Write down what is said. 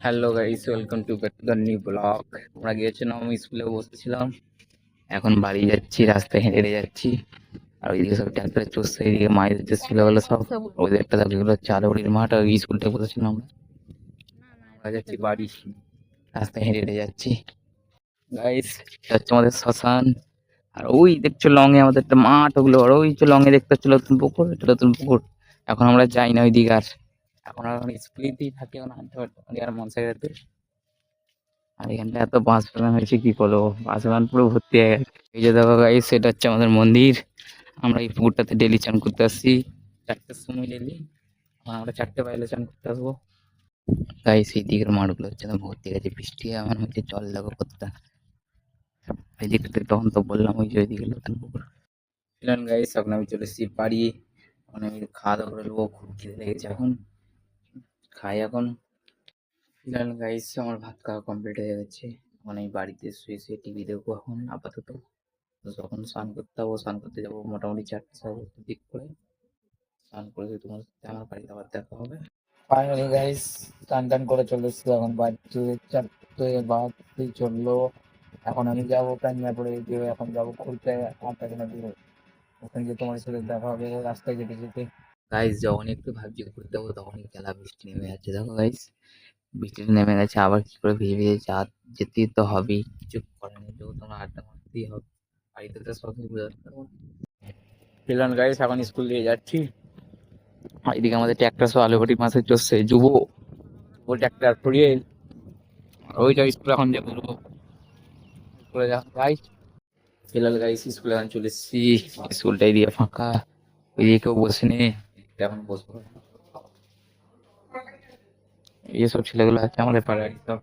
Hello guys, welcome to back to the new blog. আমরা গিয়েছিলাম, আমি স্কুলে বসেছিলাম, এখন বাড়ি যাচ্ছি, রাস্তায় হেঁটে হেঁটে যাচ্ছি। আর ওইদিকে সব ট্রাক্টরে চড়ছে, এইদিকে মায়ের যে ছেলেগুলো সব ওদের একটা যেগুলো চাঁদবাড়ির মাঠ আর স্কুলটা বসেছিলাম আমরা যাচ্ছি বাড়ি, রাস্তায় হেঁটে হেঁটে যাচ্ছি গাইস। হচ্ছে আমাদের শ্মশান। আর ওই দেখছো লং এ আমাদের একটা মাঠ, ওগুলো আর ওই যে লং এ দেখতে পাচ্ছ নতুন পুকুর, এটা নতুন পুকুর। এখন আমরা যাই না ওইদিকে আর, এখন স্কুলেতেই থাকি, এখন হাঁটতে পারতে আর মন সাইডে। আর এখানটা এত বাঁশ বাগান হয়েছে, কি করবো, বাঁশ বাগান পুরো ভর্তি হয়ে গেছে। এই যে দেখো গাইস, সেটা হচ্ছে আমাদের মন্দির। আমরা এই পুকুরটাতে ডেলি চান করতে আসছি, 4টার সময় ডেলি। আমরা 4টে পাইলে চান করতে আসবো গাইস। এই দিকের মাঠগুলো হচ্ছে না ভর্তি গেছে, বৃষ্টি আমার হচ্ছে জল দেখো কতটা। এই দিকটাতে তখন তো বললাম ওই যে ওইদিকে নতুন পুকুর ছিলেন গাইস। এখন আমি চলে এসেছি বাড়ি, এখন আমি খাওয়া দাওয়া করে নেবো, খুব খিদে লেগেছে, এখন খাই এখন। ফিলহাল গাইস আমার ভাত খাওয়া কমপ্লিট হয়ে গেছে, এখন আমি বাড়িতে শুয়ে শুয়ে টিভি দেখবো এখন আপাতত। তো যখন স্নান করতে যাবো, স্নান করতে যাবো মোটামুটি 4টা দিক করে। স্নান করে তোমার সাথে আমার বাড়িতে আবার দেখা হবে। ফাইনালি গাইস স্নান টান করে চলে এসেছি, এখন বাড়িতে 4টে চললো। এখন আমি যাবো কান্নাপুরে, গিয়ে এখন যাবো ঘুরতে 8টা দিয়ে। ওখানে গিয়ে তোমার সাথে দেখা হবে রাস্তায় যেতে যেতে। গাইস যখন একটু ভাবছি ঘুরতে যাবো, তখনই খেলা বৃষ্টি নেমে যাচ্ছে, দেখো গাইস বৃষ্টিটা নেমে গেছে, আবার কি করে ভিজে ভিজে যেতেই তো হবেই, কিছু করার নেই, তো তোমার আড্ডা মারতেই হবে, বাড়িতে তো সবই বোঝাতে পারবো। ফিলহাল গাইস এখন স্কুল দিয়ে যাচ্ছি। আর এদিকে আমাদের ট্র্যাক্টর সব আলুঘটি মাসে চলছে, যুব যুব ট্র্যাক্টর ফুরিয়ে ওইটা স্কুল এখন যে বলবো স্কুলে যা গাইস। ফিলহাল গাইস স্কুলে এখন চলে এসেছি, স্কুলটাই দিয়ে ফাঁকা, ওইদিকে কেউ বসে নেই, এখন বসবো। এইসব ছেলেগুলো আছে আমাদের পাড়ায় সব।